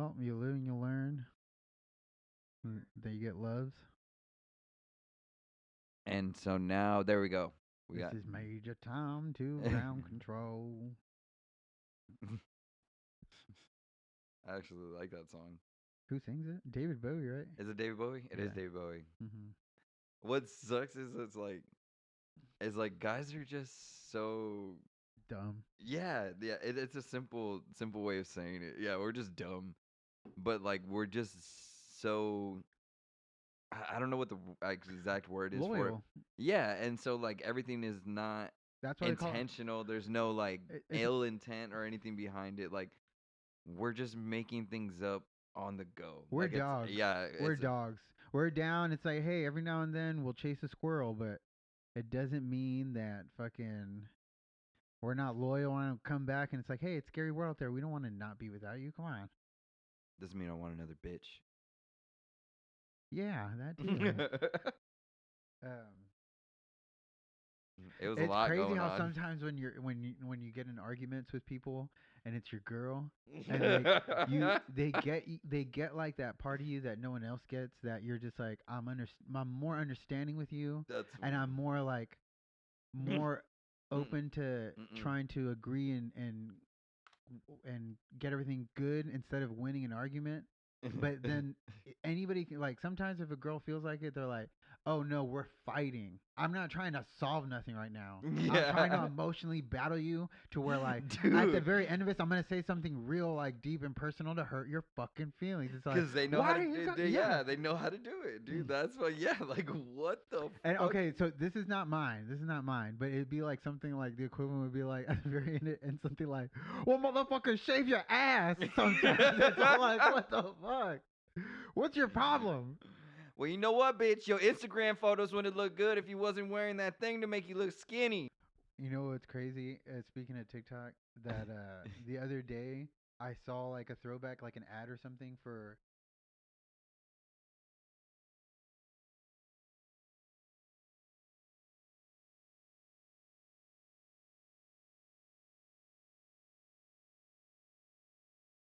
Well, you live and you learn. Then you get loves. And so now, there we go. This is Major Tom to ground control. I actually like that song. Who sings it? David Bowie, right? Is it David Bowie? It is David Bowie. Mm-hmm. What sucks is it's like guys are just so dumb. Yeah. It's a simple way of saying it. Yeah, we're just dumb, but like we're just so. I don't know what the exact word is for it. Yeah, and so like everything is not That's why intentional. There's no like ill intent or anything behind it. Like we're just making things up on the go. We're like dogs. We're dogs. We're down. It's like, hey, every now and then we'll chase a squirrel, but it doesn't mean that fucking we're not loyal and come back and it's like, hey, it's scary world out there. We don't want to not be without you. Come on. Doesn't mean I want another bitch. Yeah, that too. It was a lot crazy going how on. sometimes when you get in arguments with people and it's your girl and like they get like that part of you that no one else gets, that you're just like I'm more understanding with you. And I'm more like more open to trying to agree and get everything good instead of winning an argument. But then anybody can, like, sometimes if a girl feels like it, they're like, oh no, we're fighting. I'm not trying to solve nothing right now. Yeah. I'm trying to emotionally battle you to where like at the very end of it, I'm gonna say something real like deep and personal to hurt your fucking feelings. It's like, because they know how to do it. Yeah, they know how to do it, dude. That's what. Yeah, like what the and fuck? Okay, so this is not mine, but it'd be like something like the equivalent would be like at the very end and something like, well, motherfucker, shave your ass sometimes. It's all like, what the fuck? What's your problem? Well, you know what, bitch? Your Instagram photos wouldn't look good if you wasn't wearing that thing to make you look skinny. You know what's crazy? Speaking of TikTok, that the other day I saw like a throwback, like an ad or something for.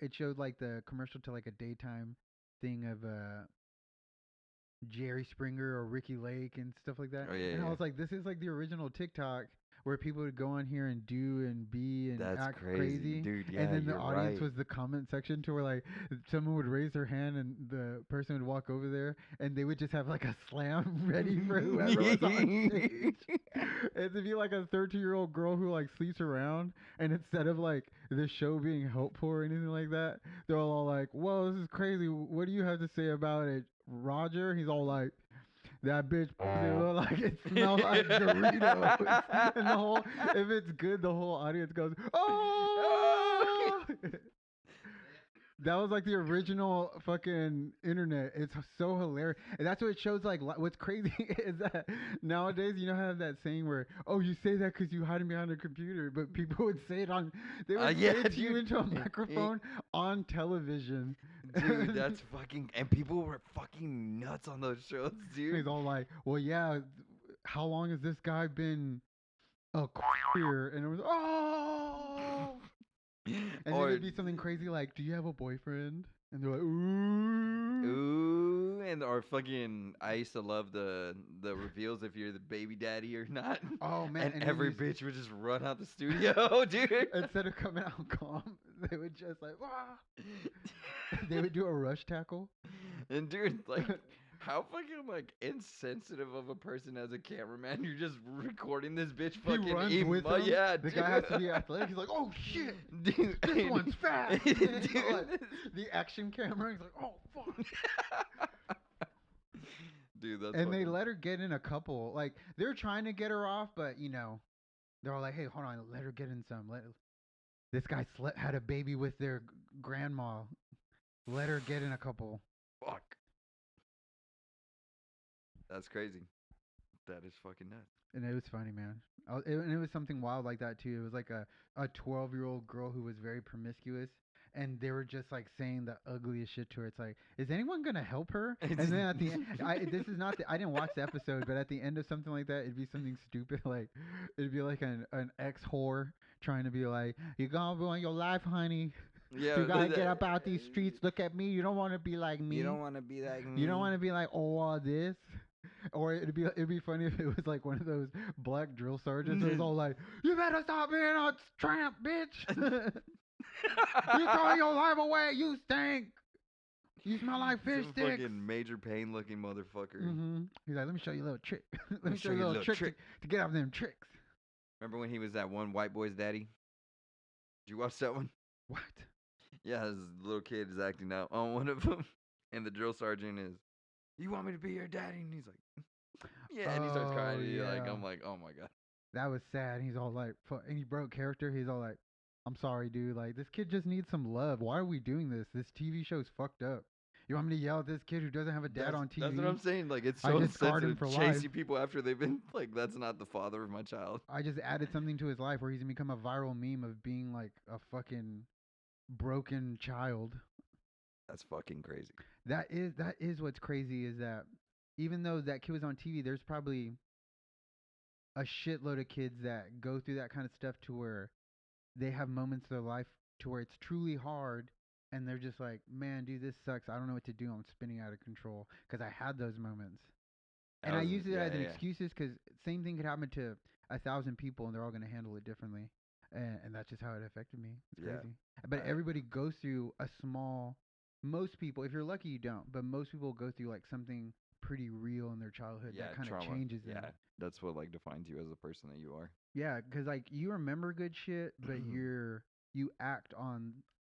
It showed like the commercial to like a daytime thing of Jerry Springer or Ricky Lake and stuff like that. Oh, yeah, and I was like, this is like the original TikTok where people would go on here and do and be and act crazy. Dude. Yeah, and then the audience right. was the comment section to where like someone would raise their hand and the person would walk over there and they would just have like a slam ready for whoever was on stage. It'd be like a 13-year-old girl who like sleeps around, and instead of like the show being helpful or anything like that, they're all like, whoa, this is crazy. What do you have to say about it, Roger? He's all like, that bitch look like it smells like Doritos. And the whole, if it's good, the whole audience goes, oh! That was like the original fucking internet. It's so hilarious. And that's what it shows. Like, what's crazy is that nowadays, you know, have that saying where, oh, you say that because you hiding behind a computer, but people would say it on, they would say it to you into a microphone on television. Dude, that's fucking, and people were fucking nuts on those shows, dude. He's all like, well, yeah, how long has this guy been a queer? And it was, oh! And then it'd be something crazy like, do you have a boyfriend? And they're like, ooh. And or fucking, I used to love the reveals if you're the baby daddy or not. Oh man! And every bitch would just run out the studio, dude. Instead of coming out calm, they would just like, wah! They would do a rush tackle. And dude, like, how fucking like insensitive of a person as a cameraman? You're just recording this bitch fucking. He runs with him. Yeah, the guy has to be athletic. He's like, oh shit, dude, this one's fast. Dude. The action camera. He's like, oh fuck. Dude, that's. And they let her get in a couple. Like they're trying to get her off, but you know, they're all like, hey, hold on, let her get in some. This guy had a baby with their grandma. Let her get in a couple. Fuck. That's crazy. That is fucking nuts. And it was funny, man. And it was something wild like that too. It was like a 12-year-old girl who was very promiscuous, and they were just like saying the ugliest shit to her. It's like, is anyone gonna help her? And then at the end, I didn't watch the episode, but at the end of something like that, it'd be something stupid like, it'd be like an ex whore trying to be like, you gonna ruin your life, honey. Yeah. You gotta get up out these streets. Look at me. You don't want to be like me. You don't want to be like me. You don't want to be like all this. Or it'd be funny if it was like one of those black drill sergeants who's all like, "You better stop being a tramp, bitch. You throwing your life away. You stink. You smell like fish Some sticks." fucking Major Pain looking motherfucker. Mm-hmm. He's like, "Let me show you a little trick. Let me show you a little trick to get off them tricks." Remember when he was that one white boy's daddy? Did you watch that one? What? Yeah, his little kid is acting out on one of them, and the drill sergeant is, "You want me to be your daddy?" And he's like, "Yeah," and he starts crying. And I'm like, "Oh my god." That was sad. He's all like, and he broke character. He's all like, "I'm sorry, dude. Like, this kid just needs some love. Why are we doing this? This TV show's fucked up. You want me to yell at this kid who doesn't have a dad on TV?" That's what I'm saying. Like, it's I so just scarred him insensitive for chasing life. people after they've been like, that's not the father of my child. I just added something to his life where he's gonna become a viral meme of being like a fucking broken child. That's fucking crazy. That is what's crazy is that even though that kid was on TV, there's probably a shitload of kids that go through that kind of stuff to where they have moments of their life to where it's truly hard and they're just like, "Man, dude, this sucks. I don't know what to do. I'm spinning out of control." Because I had those moments. And I use it as an excuse because same thing could happen to 1,000 people and they're all going to handle it differently. And that's just how it affected me. It's crazy. But everybody goes through most people, if you're lucky, you don't. But most people go through like something pretty real in their childhood that kind of changes them. Yeah, that's what like defines you as the person that you are. Yeah, because like you remember good shit, but you act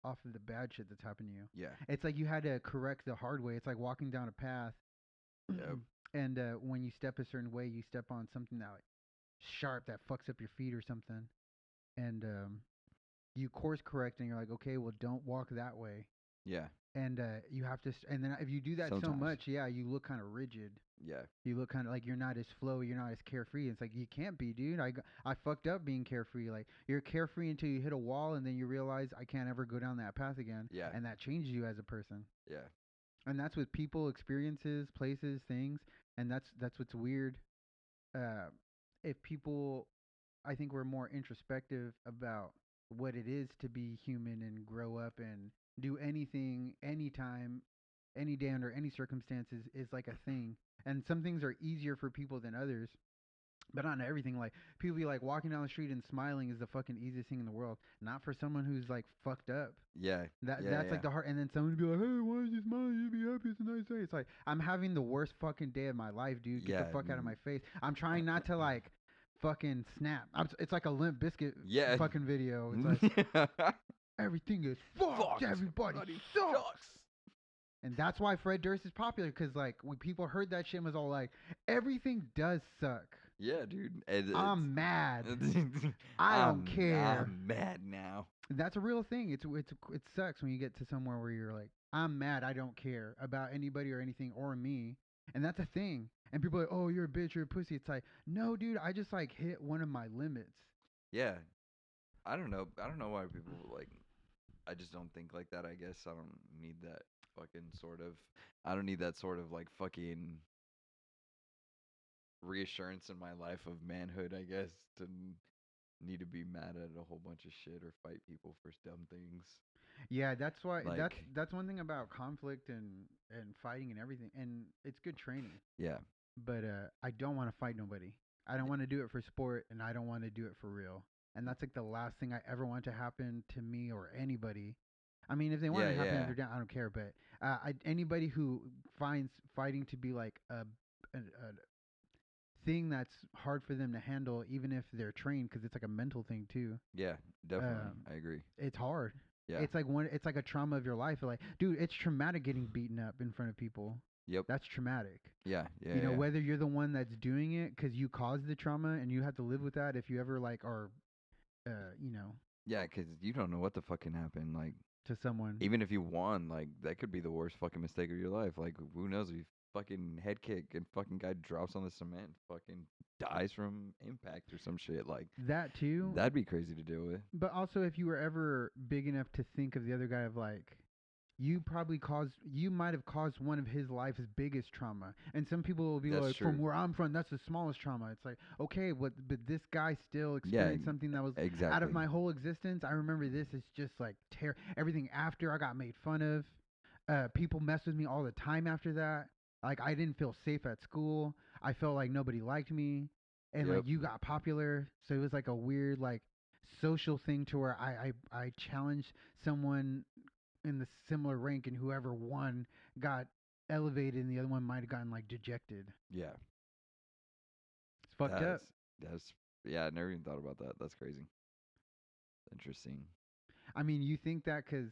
off of the bad shit that's happened to you. Yeah. It's like you had to correct the hard way. It's like walking down a path. Yep. And when you step a certain way, you step on something that like, sharp that fucks up your feet or something. And you course correct and you're like, "Okay, well, don't walk that way." Yeah. And you have to, and then if you do that so much, yeah, you look kind of rigid. Yeah. You look kind of like you're not as flowy, you're not as carefree. It's like you can't be, dude. I fucked up being carefree. Like you're carefree until you hit a wall, and then you realize I can't ever go down that path again. Yeah. And that changes you as a person. Yeah. And that's with people, experiences, places, things, and that's what's weird. If people, I think we're more introspective about what it is to be human and grow up and do anything, anytime, any day under any circumstances is like a thing. And some things are easier for people than others, but not everything. Like people be like walking down the street and smiling is the fucking easiest thing in the world. Not for someone who's like fucked up. Yeah. That's like the hard. And then someone would be like, "Hey, why is you smiling? You be happy. It's a nice day." It's like I'm having the worst fucking day of my life, dude. Get the fuck out of my face. I'm trying not to like fucking snap. It's like a Limp Bizkit fucking video. It's like everything is fucked. Everybody sucks. And that's why Fred Durst is popular because like when people heard that shit and was all like, everything does suck. Yeah, dude. I'm mad. I don't care. I'm mad now. That's a real thing. It sucks when you get to somewhere where you're like, I'm mad. I don't care about anybody or anything or me. And that's a thing. And people are like, "Oh, you're a bitch. You're a pussy." It's like, no, dude. I just like hit one of my limits. Yeah. I don't know why people like. I just don't think like that. I guess I don't need that fucking sort of. I don't need that sort of like fucking reassurance in my life of manhood. I guess to need to be mad at a whole bunch of shit or fight people for dumb things. Yeah, that's why like, that's one thing about conflict and fighting and everything, and it's good training. Yeah. But I don't want to fight nobody. I don't want to do it for sport, and I don't want to do it for real. And that's like the last thing I ever want to happen to me or anybody. I mean, if they want to happen, if they're down, I don't care. But anybody who finds fighting to be like a thing that's hard for them to handle, even if they're trained, because it's like a mental thing too. Yeah, definitely. I agree. It's hard. Yeah. It's like a trauma of your life. Like, dude, it's traumatic getting beaten up in front of people. Yep. That's traumatic. Yeah. Yeah. You know, whether you're the one that's doing it because you caused the trauma and you have to live with that if you ever like are, you know. Yeah, because you don't know what the fuck can happen. Like to someone. Even if you won, like that could be the worst fucking mistake of your life. Like who knows if you fucking head kick and fucking guy drops on the cement, fucking dies from impact or some shit. Like that too. That'd be crazy to deal with. But also if you were ever big enough to think of the other guy of like, you might have caused one of his life's biggest trauma. And some people will be That's like, true. from where I'm from, that's the smallest trauma. It's like, okay, but this guy still Yeah, experienced something that was out exactly. of my whole existence. I remember this is just like everything after I got made fun of. People messed with me all the time after that. Like I didn't feel safe at school. I felt like nobody liked me, and Yep. like you got popular, so it was like a weird like social thing to where I challenged someone in the similar rank, and whoever won got elevated, and the other one might have gotten like dejected. Yeah. It's fucked up. That's yeah. I never even thought about that. That's crazy. Interesting. I mean, you think that because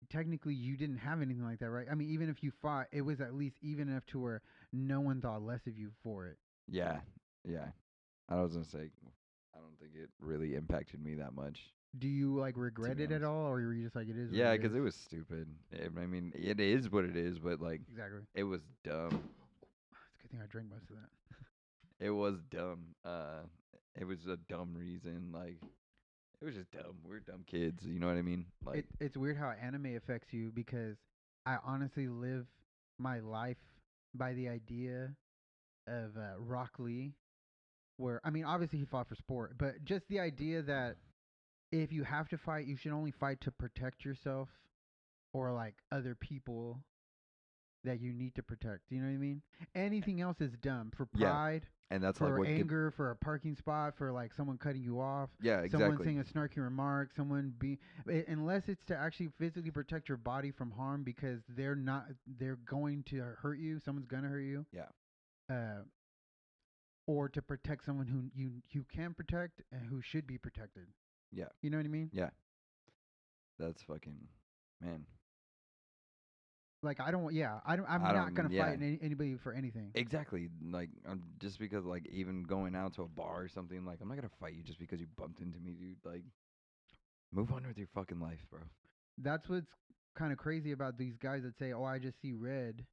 technically you didn't have anything like that, right? I mean, even if you fought, it was at least even enough to where no one thought less of you for it. Yeah. Yeah. I was gonna say, I don't think it really impacted me that much. Do you like regret it at honest. all, or were you just like it is? Yeah, because it was stupid. I mean, it is what it is, but like, exactly. it was dumb. It's a good thing I drank most of that. It was dumb. It was a dumb reason. Like, it was just dumb. We're dumb kids. You know what I mean? Like, It's weird how anime affects you because I honestly live my life by the idea of Rock Lee, where I mean, obviously he fought for sport, but just the idea that if you have to fight, you should only fight to protect yourself or like other people that you need to protect. You know what I mean? Anything else is dumb for yeah. pride, And that's like for what anger, for a parking spot, for like someone cutting you off, yeah, someone exactly. saying a snarky remark, someone unless it's to actually physically protect your body from harm because they're going to hurt you, someone's gonna hurt you. Yeah. Or to protect someone who you can protect and who should be protected. Yeah. You know what I mean? Yeah. That's fucking man. Like I'm not gonna fight anybody for anything. Exactly. Like just because like even going out to a bar or something, like I'm not gonna fight you just because you bumped into me, dude. Like, move on with your fucking life, bro. That's what's kind of crazy about these guys that say, "Oh, I just see red,"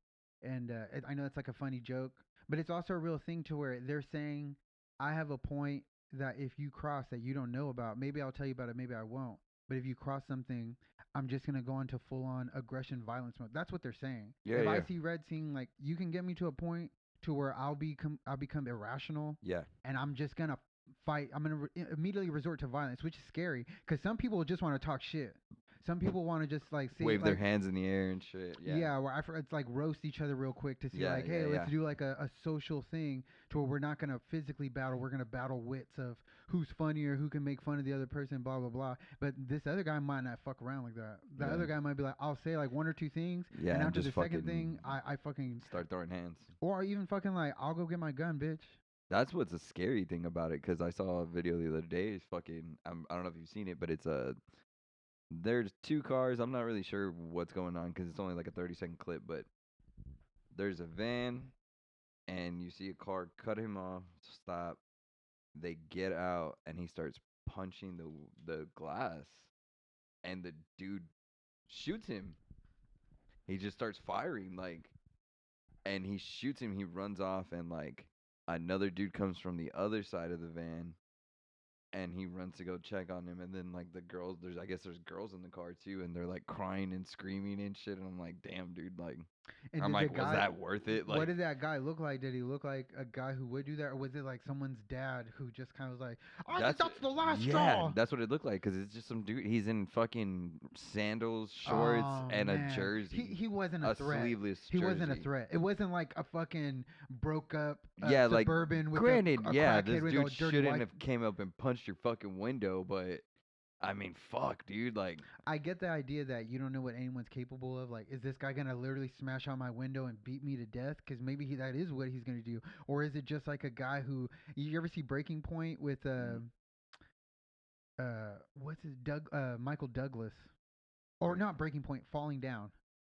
and I know it's like a funny joke, but it's also a real thing to where they're saying, "I have a point that if you cross that you don't know about, maybe I'll tell you about it, maybe I won't. But if you cross something, I'm just gonna go into full on aggression, violence mode." That's what they're saying. Yeah, if I see red, seeing like you can get me to a point to where I'll become irrational. Yeah. And I'm just gonna fight. I'm gonna immediately resort to violence, which is scary because some people just want to talk shit. Some people want to just like say, wave their hands in the air and shit. Yeah. Yeah, where it's like roast each other real quick to see Yeah, like, hey, yeah, let's yeah. do like a social thing to where we're not gonna physically battle. We're gonna battle wits of who's funnier, who can make fun of the other person, blah blah blah. But this other guy might not fuck around like that. The Yeah. other guy might be like, I'll say like one or two things, Yeah, and and after the just second fucking thing, I fucking start throwing hands. or even fucking like, I'll go get my gun, bitch. That's what's a scary thing about it, because I saw a video the other day. It's fucking. I don't know if you've seen it, but it's there's two cars. I'm not really sure what's going on because it's only like a 30-second clip. But there's a van, and you see a car cut him off, stop. They get out, and he starts punching the glass, and the dude shoots him. He just starts firing and he shoots him. He runs off, and like another dude comes from the other side of the van, and he runs to go check on him. And then like the girls, I guess there's girls in the car too, and they're like crying and screaming and shit. And I'm like, damn, dude, like. And I'm like, was that worth it? Like, what did that guy look like? Did he look like a guy who would do that, or was it like someone's dad who just kind of was like, "Oh, that's the last straw"? That's what it looked like, because it's just some dude. He's in fucking sandals, shorts, and a jersey. He wasn't a threat. Sleeveless he jersey. wasn't a threat. It wasn't like a fucking broke up like suburban with granted, a yeah, crackhead this with dude a dirty shouldn't wife. have came up and punched your fucking window, but I mean, fuck, dude, like. I get the idea that you don't know what anyone's capable of. Like, is this guy gonna literally smash out my window and beat me to death? Because maybe that is what he's gonna do. Or is it just like a guy who you ever see Breaking Point with what's his Michael Douglas, or not Breaking Point, Falling Down.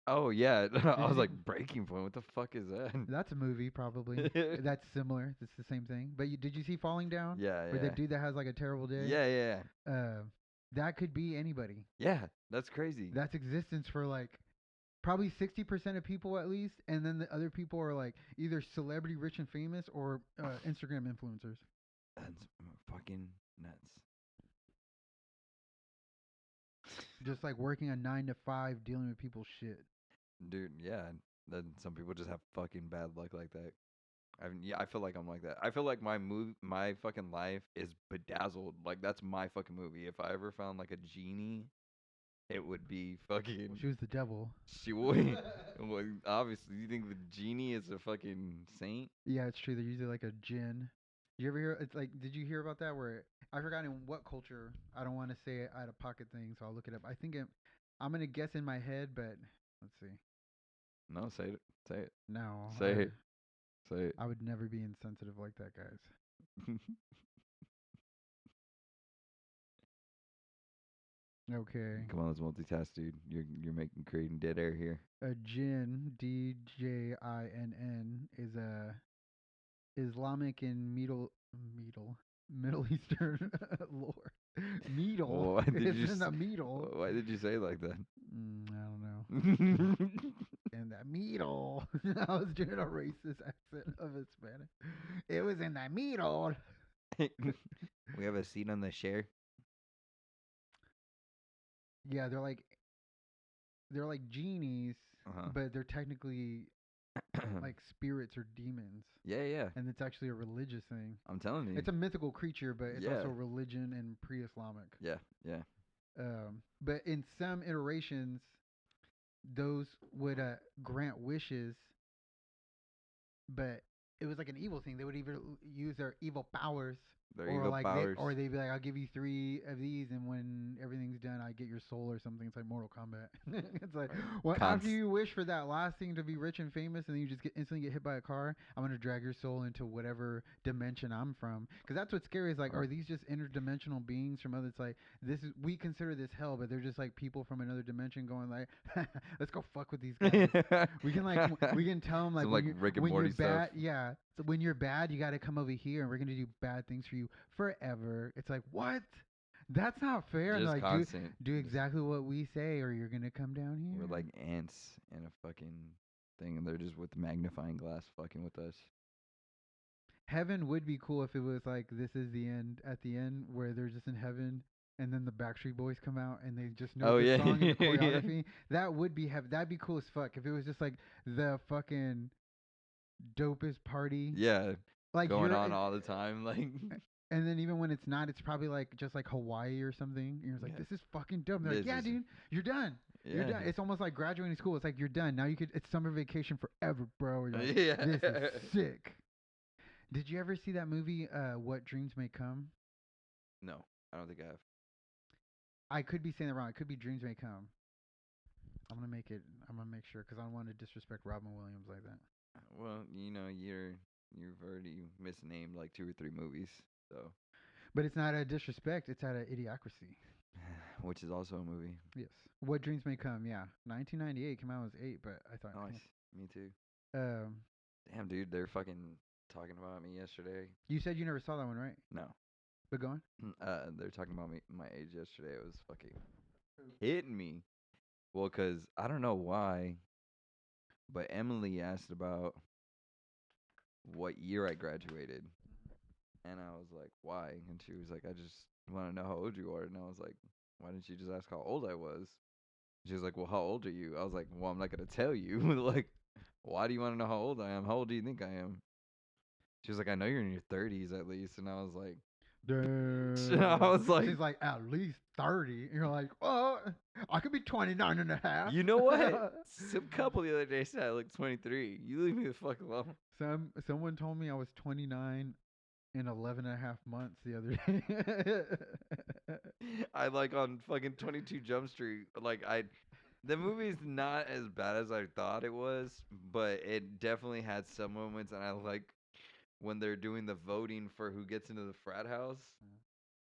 Oh yeah, I was like, Breaking Point. What the fuck is that? That's a movie, probably. That's similar. It's the same thing. But did you see Falling Down? Yeah, Where the dude that has like a terrible day. Yeah. That could be anybody. Yeah, that's crazy. That's existence for like probably 60% of people at least, and then the other people are like either celebrity, rich and famous, or Instagram influencers. That's fucking nuts. Just like working a 9 to 5, dealing with people's shit. Dude, yeah. Then some people just have fucking bad luck like that. I feel like I'm like that. I feel like my fucking life is bedazzled. Like that's my fucking movie. If I ever found like a genie, it would be fucking. Well, she was the devil. She would. Well, obviously, you think the genie is a fucking saint? Yeah, it's true. They're usually like a djinn. You ever hear? It's like, did you hear about that? Where I forgot in what culture. I don't want to say it out of pocket thing, so I'll look it up. I think I'm gonna guess in my head, but let's see. No, say it. Say it. No, Say it. Say it. I would never be insensitive like that, guys. Okay. Come on, let's multitask, dude. You're creating dead air here. A jinn, DJINN, is a Islamic and Middle Eastern lore. Meadle. Why did you Isn't a meadle. Why did you say it like that? I don't know. And that meadle. I was doing a racist accent of Hispanic. It was in that meadle. We have a seat on the chair. Yeah, they're like genies, but they're technically like spirits or demons. Yeah, yeah. And it's actually a religious thing. I'm telling you. It's a mythical creature, but it's also religion and pre-Islamic. Yeah, yeah. But in some iterations, those would grant wishes, but it was like an evil thing. They would either use their evil powers. Or they'd be like, I'll give you 3 of these, and when everything's done, I get your soul or something. It's like Mortal Kombat. It's like, after you wish for that last thing to be rich and famous, and then you just instantly get hit by a car, I'm going to drag your soul into whatever dimension I'm from. Because that's what's scary is like, are these just interdimensional beings from other? It's like, we consider this hell, but they're just like people from another dimension going like, let's go fuck with these guys. we can tell them like, when you're bad, yeah. So when you're bad, you got to come over here, and we're gonna do bad things for you forever. It's like, what? That's not fair. Just like, constant. do exactly what we say, or you're gonna come down here. We're like ants in a fucking thing, and they're just with magnifying glass fucking with us. Heaven would be cool if it was like this is the end. At the end, where they're just in heaven, and then the Backstreet Boys come out, and they just know the song and the choreography. That would be That'd be cool as fuck if it was just like the fucking dopest party. Yeah. Like going on all the time, like. And then even when it's not, it's probably like just like Hawaii or something. And you're like, this is fucking dope. And they're like, yeah, dude, you're done. Yeah. You're done. It's almost like graduating school. It's like you're done. Now it's summer vacation forever, bro. You're like, this is sick. Did you ever see that movie, What Dreams May Come? No, I don't think I have. I could be saying that wrong. It could be Dreams May Come. I'm gonna make sure because I don't want to disrespect Robin Williams like that. Well, you know, you've already misnamed like 2 or 3 movies, so. But it's not a disrespect; it's out of Idiocracy, which is also a movie. Yes, What Dreams May Come. Yeah, 1998 came out as 8, but I thought. Nice, me too. Damn, dude, they're fucking talking about me yesterday. You said you never saw that one, right? No. But go on. They're talking about my age yesterday. It was fucking hitting me. Well, cause I don't know why. But Emily asked about what year I graduated. And I was like, why? And she was like, I just want to know how old you are. And I was like, why didn't you just ask how old I was? She was like, well, how old are you? I was like, well, I'm not going to tell you. Like, why do you want to know how old I am? How old do you think I am? She was like, I know you're in your 30s at least. And I was like, damn. I was like, she's like, at least 30. And you're like, oh, I could be 29 and a half. You know what? Some couple the other day said I look 23. You leave me the fuck alone. Someone told me I was 29 in 11 and a half months the other day. I like on fucking 22 Jump Street. Like the movie's not as bad as I thought it was, but it definitely had some moments, and I like when they're doing the voting for who gets into the frat house.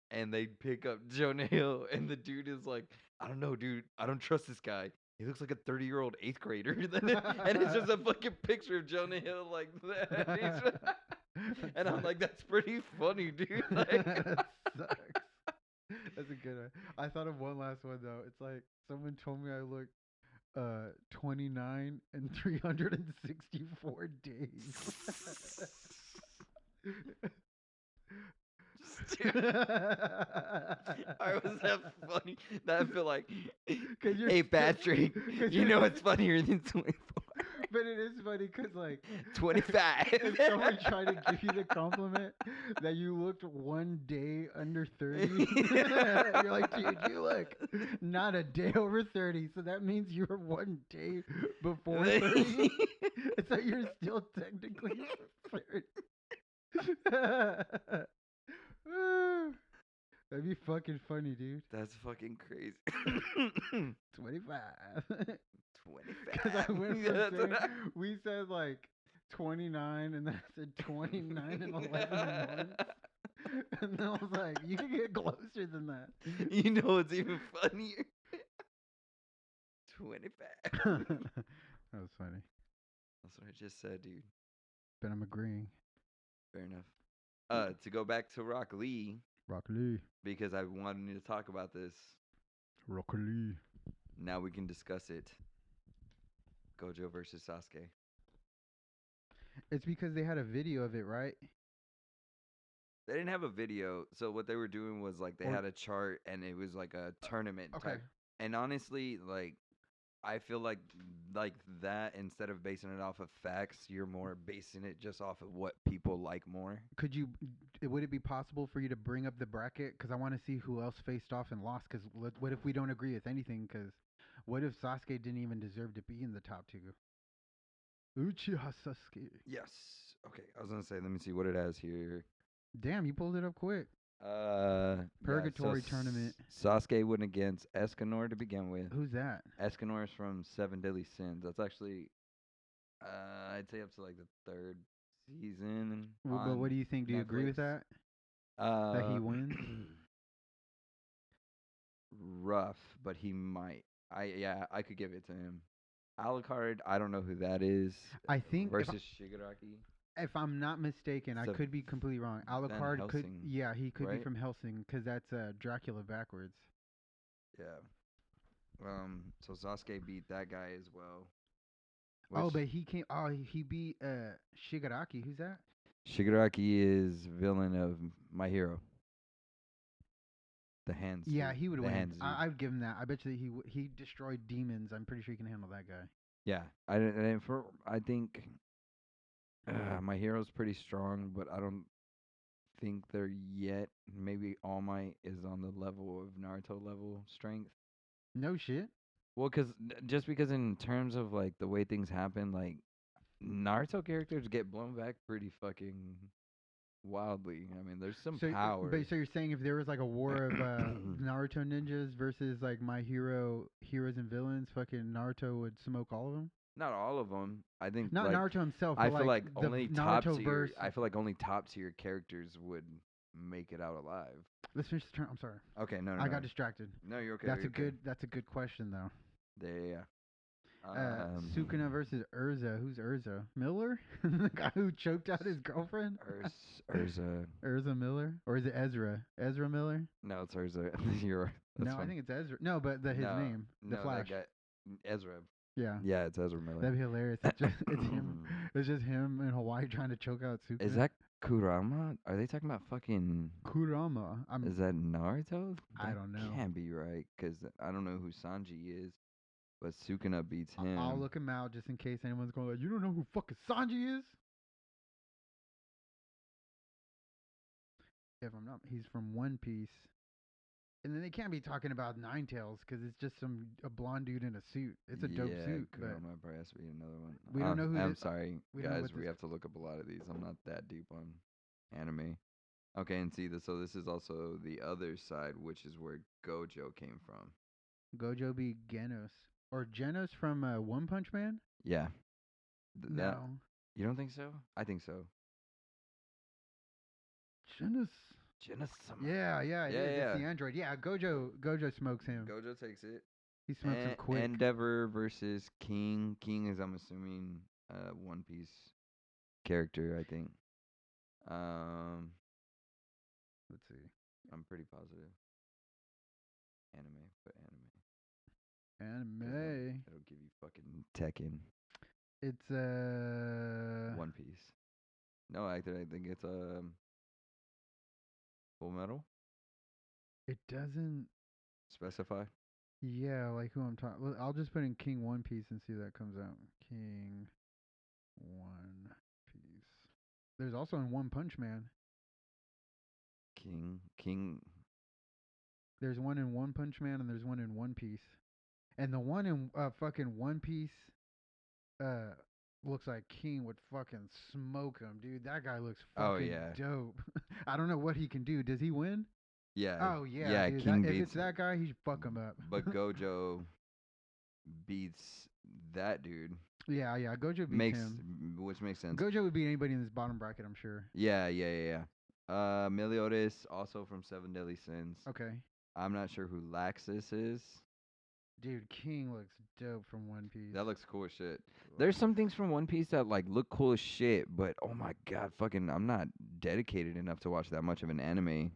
And they pick up Jonah Hill, and the dude is like, I don't know, dude. I don't trust this guy. He looks like a 30-year-old 8th grader. And it's just a fucking picture of Jonah Hill like that. And I'm like, that's pretty funny, dude. Like, that sucks. That's a good one. I thought of one last one, though. It's like, someone told me I look 29 and 364 days. Alright, was that funny? That feel like, you're hey Patrick, you know it's funnier than 24. But it is funny because, like, 25. if someone tried to give you the compliment that you looked one day under 30, you're like, dude, you look not a day over 30, so that means you were one day before 30. So you're still technically 30. That'd be fucking funny, dude. That's fucking crazy. 25. 25. Because I went from saying, we said like 29, and then I said 29 and 11 months. And then I was like, you can get closer than that. You know what's even funnier? 25. That was funny. That's what I just said, dude. But I'm agreeing. Fair enough. To go back to Rock Lee. Rock Lee. Because I wanted to talk about this. Rock Lee. Now we can discuss it. Gojo versus Sasuke. It's because they had a video of it, right? They didn't have a video, so what they were doing was like they had a chart and it was like a tournament type. And honestly, like I feel like that instead of basing it off of facts, you're more basing it just off of what people like more. Would it be possible for you to bring up the bracket? Because I want to see who else faced off and lost. Because what if we don't agree with anything? Because what if Sasuke didn't even deserve to be in the top two? Uchiha Sasuke. Yes. Okay, I was gonna say, let me see what it has here. Damn, you pulled it up quick. Purgatory tournament. Sasuke went against Escanor to begin with. Who's that? Escanor is from Seven Deadly Sins. That's actually, I'd say up to like the third season. But what do you think? Do you agree with that? That he wins? Rough, but he might. I could give it to him. Alucard, I don't know who that is. I think versus Shigaraki. If I'm not mistaken, I could be completely wrong. Alucard could, he could be from Helsing because that's Dracula backwards. Yeah. So Sasuke beat that guy as well. But he came. He beat Shigaraki. Who's that? Shigaraki is villain of My Hero. The hands. Yeah, he would win. I'd give him that. I bet you he destroyed demons. I'm pretty sure he can handle that guy. Yeah, I think My Hero's pretty strong, but I don't think they're yet. Maybe All Might is on the level of Naruto level strength. No shit. Well, because in terms of like the way things happen, like Naruto characters get blown back pretty fucking wildly. I mean, there's some power. But so you're saying if there was like a war of Naruto ninjas versus like My Hero heroes and villains, fucking Naruto would smoke all of them? Not all of them. I think not like, Naruto himself. I feel like only top tier. I feel like only top tier characters would make it out alive. Let's finish the turn. I'm sorry. Okay, no. I got distracted. No, you're okay. That's a good question though. Yeah. Sukuna versus Urza. Who's Urza? Miller? The guy who choked out his girlfriend? Urza. Urza Miller? Or is it Ezra? Ezra Miller? No, it's Urza. I think it's Ezra. No, but his name. The Flash. That guy, Ezra. Yeah. Yeah, it's Ezra Miller. That'd be hilarious. It's him. It's just him in Hawaii trying to choke out Sukuna. Is that Kurama? Are they talking about fucking Kurama? Is that Naruto? I don't know. Can't be right, because I don't know who Sanji is. But Sukuna beats him. I'll look him out just in case anyone's going like, you don't know who fucking Sanji is? If I'm not, he's from One Piece. And then they can't be talking about Nine Tails because it's just a blonde dude in a suit. It's a dope suit. Kurama probably has to be another one. We don't know who. I'm sorry, guys. We have to look up a lot of these. I'm not that deep on anime. Okay, and see this. So this is also the other side, which is where Gojo came from. Gojo be Genos. Or Genos from One Punch Man? Yeah. No. You don't think so? I think so. Genos. Yeah. It's the android. Yeah, Gojo smokes him. Gojo takes it. He smokes him quick. Endeavor versus King. King is, I'm assuming, One Piece character, I think. Let's see. I'm pretty positive. Anime. It'll give you fucking Tekken. It's One Piece. No, I think it's Full Metal? It doesn't. Specify? Yeah, like who I'm talking. Well, I'll just put in King One Piece and see if that comes out. King One Piece. There's also in One Punch Man. King. There's one in One Punch Man and there's one in One Piece. And the one in fucking One Piece uh looks like King would fucking smoke him, dude. That guy looks Oh, fucking yeah. dope. I don't know what he can do. Does he win? Yeah. Oh yeah, Yeah, dude. That, King if beats. it's that guy, he should fuck him up. But Gojo beats that dude. Yeah, Gojo beats him. Which makes sense. Gojo would beat anybody in this bottom bracket, I'm sure. Yeah. Meliodas, also from Seven Deadly Sins. Okay. I'm not sure who Laxus is. Dude, King looks dope from One Piece. That looks cool as shit. There's some things from One Piece that like look cool as shit, but oh my god, fucking, I'm not dedicated enough to watch that much of an anime.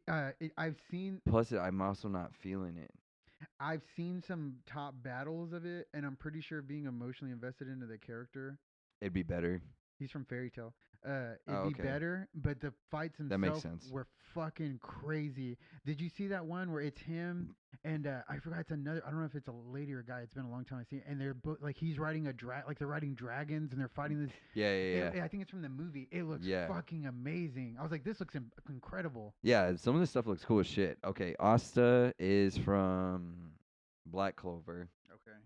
I've seen. Plus, I'm also not feeling it. I've seen some top battles of it, and I'm pretty sure being emotionally invested into the character. It'd be better. He's from Fairy Tale. Oh, It'd be better, but the fights That makes themselves sense. were fucking crazy. Did you see that one where it's him and I forgot it's another. I don't know if it's a lady or a guy. It's been a long time I've seen it. And they're both like he's riding like they're riding dragons and they're fighting this. Yeah. I think it's from the movie. It looks fucking amazing. I was like, this looks incredible. Yeah, some of this stuff looks cool as shit. Okay, Asta is from Black Clover. Okay.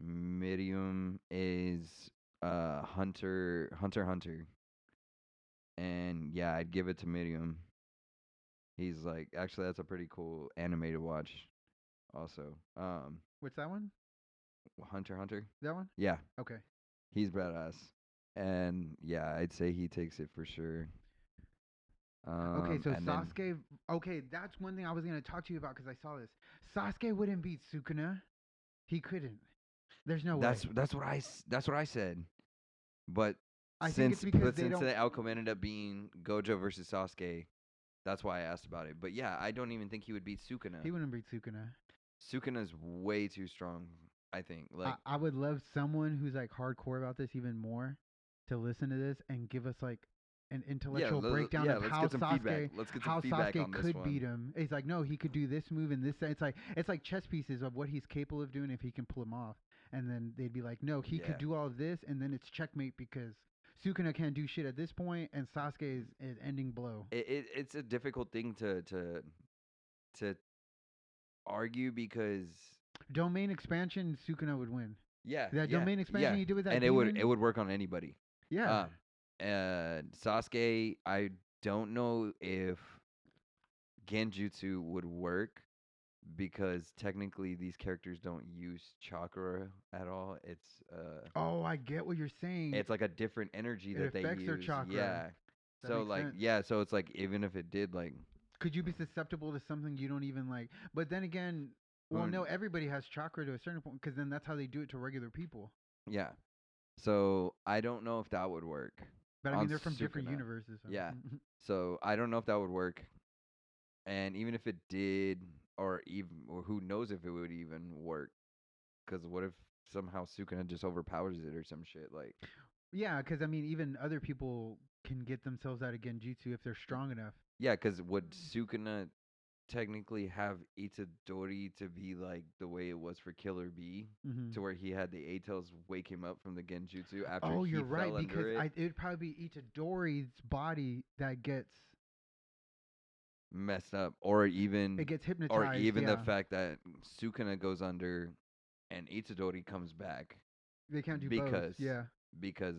Miriam is Hunter. And yeah, I'd give it to Miriam. He's like, actually, that's a pretty cool anime to watch. Also, What's that one? Hunter. That one? Yeah. Okay. He's badass, and yeah, I'd say he takes it for sure. Okay, so and Sasuke. Okay, that's one thing I was gonna talk to you about because I saw this. Sasuke wouldn't beat Sukuna. He couldn't. There's no way. That's what I said. But I think it's because since the outcome ended up being Gojo versus Sasuke, that's why I asked about it. But yeah, I don't even think he would beat Sukuna. He wouldn't beat Sukuna. Sukuna's way too strong, I think. Like I would love someone who's like hardcore about this even more to listen to this and give us like an intellectual breakdown of how Sasuke, could beat him. It's like, no, he could do this move and this. It's like chess pieces of what he's capable of doing if he can pull him off. And then they'd be like, no, he could do all of this, and then it's checkmate because Sukuna can't do shit at this point, and Sasuke is ending blow. It's a difficult thing to argue because domain expansion, Sukuna would win. Yeah, that domain expansion he did with that, and demon? it would work on anybody. Yeah. Sasuke, I don't know if Genjutsu would work because technically these characters don't use chakra at all. It's oh, I get what you're saying. It's like a different energy that they use. Their chakra. Yeah. That so like sense. so it's like even if it did like, could you be susceptible to something you don't even like? But then again, well, no, everybody has chakra to a certain point because then that's how they do it to regular people. Yeah. So I don't know if that would work. But I mean, they're from different universes. So. Yeah. So I don't know if that would work. And even if it did, or who knows if it would even work? Because what if somehow Sukuna just overpowers it or some shit like? Yeah, because I mean, even other people can get themselves out of Genjutsu if they're strong enough. Yeah, because would Sukuna technically have Itadori to be like the way it was for Killer Bee, to where he had the A-Tails wake him up from the Genjutsu after he you're right, fell because under it? It'd probably be Itadori's body that gets messed up, or even it gets hypnotized, or even the fact that Sukuna goes under and Itadori comes back. They can't do because both. Yeah, because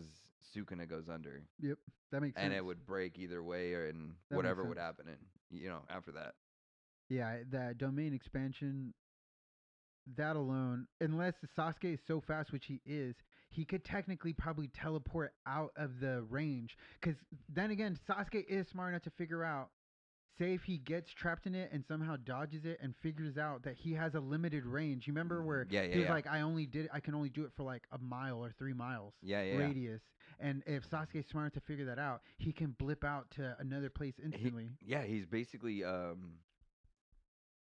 Sukuna goes under. Yep, that makes sense. And it would break either way, and whatever would happen, after that. Yeah, that domain expansion, that alone, unless Sasuke is so fast, which he is, he could technically probably teleport out of the range. Because then again, Sasuke is smart enough to figure out, say if he gets trapped in it and somehow dodges it and figures out that he has a limited range. You remember where he was like, I can only do it for like a mile or 3 miles radius. And if Sasuke's smart enough to figure that out, he can blip out to another place instantly. He's basically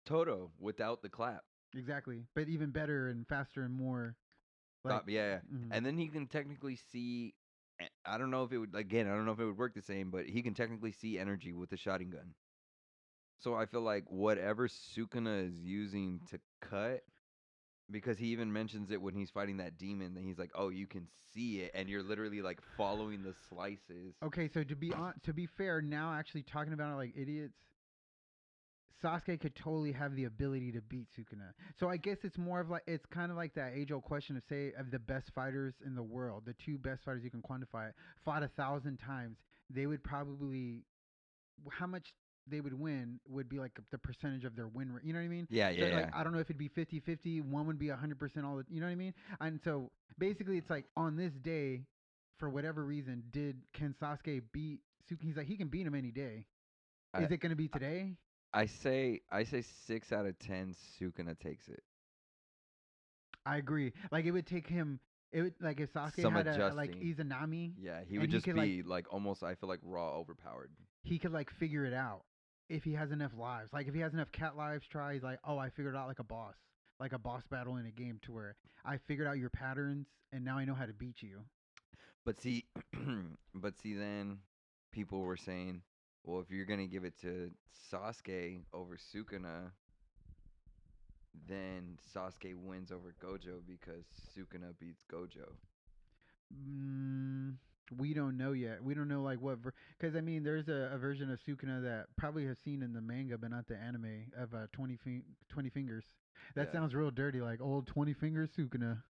Toto without the clap. Exactly, but even better and faster and more. Like, and then he can technically see. I don't know if it would work the same, but he can technically see energy with the shotgun gun. So I feel like whatever Sukuna is using to cut, because he even mentions it when he's fighting that demon, then he's like, "Oh, you can see it, and you're literally like following the slices." Okay, so to be fair, now actually talking about it like idiots, Sasuke could totally have the ability to beat Sukuna. So I guess it's more of like it's kind of like that age-old question of say of the best fighters in the world, the two best fighters you can quantify it, fought 1,000 times. They would probably how much they would win would be like the percentage of their win rate. You know what I mean? Yeah, So yeah, like yeah. I don't know if it'd be 50-50, one would be 100% all the, you know what I mean? And so basically it's like on this day for whatever reason can Sasuke beat Suki? He's like he can beat him any day. I Is it going to be today? I say 6 out of 10 Sukuna takes it. I agree. Like it would take him. It would like if Sasuke Some had a like adjusting. Izanami, Yeah, he would and he just could like be like almost. I feel like raw overpowered. he could like figure it out if he has enough lives. Like if he has enough cat lives, try. He's like, oh, I figured out like a boss battle in a game to where I figured out your patterns, and now I know how to beat you. But see, then people were saying, well, if you're gonna give it to Sasuke over Sukuna, then Sasuke wins over Gojo because Sukuna beats Gojo. Mm, we don't know yet. We don't know like what because I mean there's a version of Sukuna that probably has seen in the manga but not the anime of 20 fingers. That Yeah, sounds real dirty like old 20 fingers Sukuna.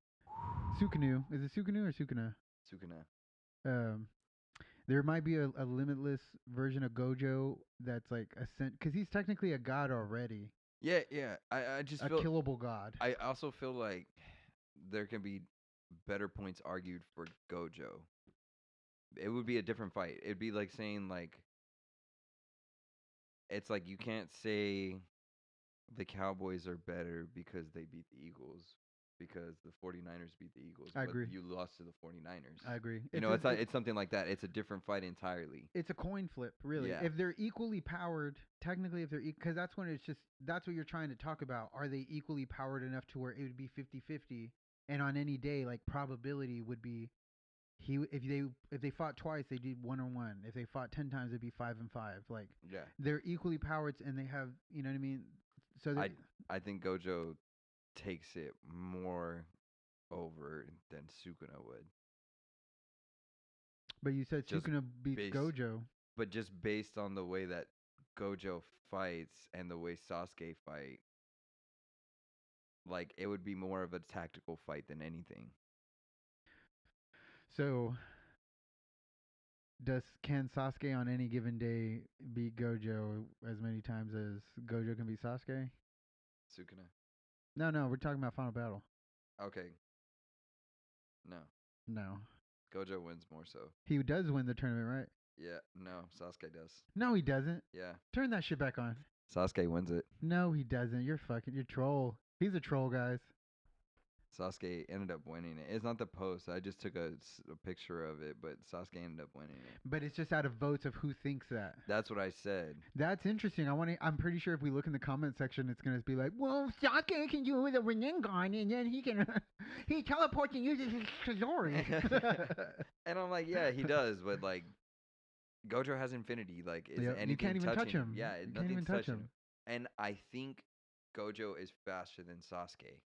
Sukunu. Is it Sukunu or Sukuna? Sukuna. Um there might be a limitless version of Gojo that's like because he's technically a god already, Yeah, yeah. I just a feel. killable god. I also feel like there can be better points argued for Gojo. It would be a different fight. It'd be like saying like it's like you can't say the Cowboys are better because they beat the Eagles because the 49ers beat the Eagles, I but agree. you lost to the 49ers. I agree. You know, it's something like that. It's a different fight entirely. It's a coin flip, really. Yeah. If they're equally powered, technically, if they're because that's when it's just that's what you're trying to talk about. Are they equally powered enough to where it would be 50-50? And on any day, like probability would be if they fought twice, they did 1-1. If they fought 10 times, it'd be 5-5. Like Yeah. they're equally powered, and they have you know what I mean. So I think Gojo takes it more over than Sukuna would. but you said Just Sukuna beats based Gojo. but just based on the way that Gojo fights and the way Sasuke fight, like it would be more of a tactical fight than anything. So can Sasuke on any given day beat Gojo as many times as Gojo can beat Sasuke? Sukuna. No, we're talking about Final Battle. Okay. No. No. Gojo wins more so. He does win the tournament, right? Yeah, no, Sasuke does. No, he doesn't. Yeah. Turn that shit back on. Sasuke wins it. No, he doesn't. You're troll. He's a troll, guys. Sasuke ended up winning it. It's not the post. I just took a picture of it, but Sasuke ended up winning it. But it's just out of votes of who thinks that. That's what I said. That's interesting. I'm pretty sure if we look in the comment section, it's gonna be like, well, Sasuke can do the Rinnegan, and then he teleports and uses his Chizori. And I'm like, yeah, he does, but like, Gojo has infinity. Like, is anything you can't even touch him. Yeah, You can't even touch him. And I think Gojo is faster than Sasuke.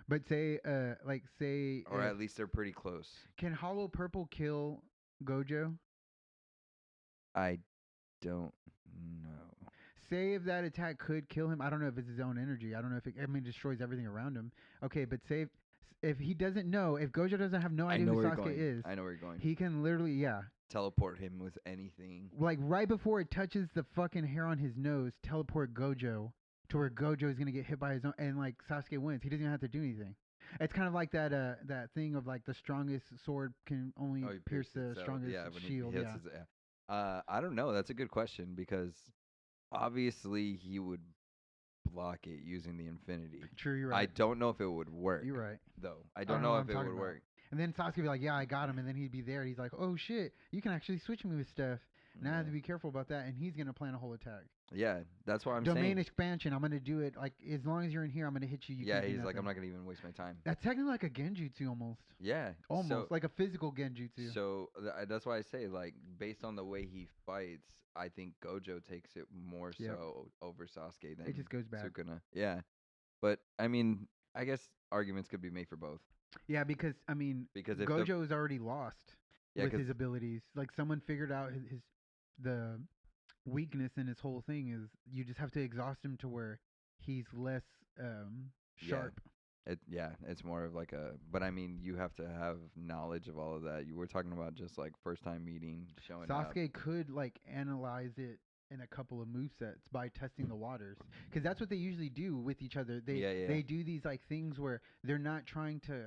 But or at least they're pretty close. Can Hollow Purple kill Gojo? I don't know. Say if that attack could kill him. I don't know if it's his own energy. I don't know if it destroys everything around him. Okay, but say if he doesn't know, if Gojo doesn't have no idea who Sasuke is, I know where you're going. He can literally, teleport him with anything. Like right before it touches the fucking hair on his nose, teleport Gojo to where Gojo is gonna get hit by his own, and like Sasuke wins. He doesn't even have to do anything. It's kind of like that thing of like the strongest sword can only pierce the strongest shield. I don't know. That's a good question because obviously he would block it using the infinity. True, you're right. I don't know if it would work. You're right. Though I don't know if it would work. And then Sasuke would be like, yeah, I got him. And then he'd be there. And he's like, oh, shit, you can actually switch me with stuff. Now I have to be careful about that. And he's going to plan a whole attack. Yeah, that's what I'm Domain saying. expansion. I'm gonna do it. Like as long as you're in here, I'm gonna hit you. You Yeah, can't do he's like, nothing. I'm not gonna even waste my time. That's technically like a genjutsu almost. Yeah. Almost like a physical genjutsu. That's why I say, like, based on the way he fights, I think Gojo takes it more so over Sasuke than It just goes back. Sukuna. Yeah, but I mean, I guess arguments could be made for both. Yeah, because I mean, Because if Gojo is already lost yeah, with his abilities. Like someone figured out his the weakness in his whole thing is you just have to exhaust him to where he's less sharp. It's more of like a. But I mean, you have to have knowledge of all of that. You were talking about just like first time meeting, showing up. Sasuke could like analyze it in a couple of movesets by testing the waters, because that's what they usually do with each other. They do these like things where they're not trying to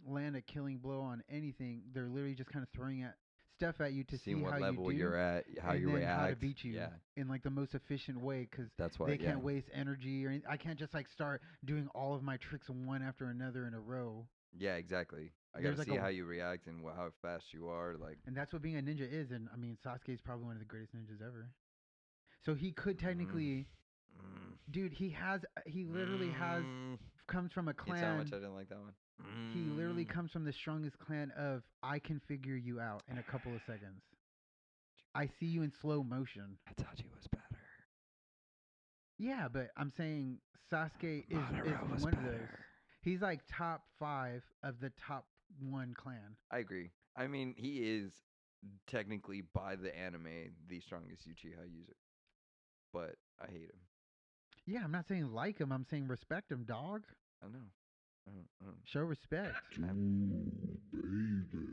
land a killing blow on anything. They're literally just kind of throwing at stuff at you to see what how level you do, you're at, how and you then react. how to beat you Yeah, in like the most efficient way. Because that's why they can't waste energy or anything. I can't just like start doing all of my tricks one after another in a row. Yeah, exactly. I There's gotta like see how you react and how fast you are. Like, and that's what being a ninja is. And I mean, Sasuke is probably one of the greatest ninjas ever. So he could technically, dude. He literally comes from a clan. You tell how much I didn't like that one. He literally comes from the strongest clan of I can figure you out in a couple of seconds. I see you in slow motion. Itachi was better. Yeah, but I'm saying Sasuke is was one better. of those. He's like top 5 of the top 1 clan. I agree. I mean, he is technically by the anime the strongest Uchiha user, but I hate him. Yeah, I'm not saying like him. I'm saying respect him, dog. I know. Show respect. Ooh, baby.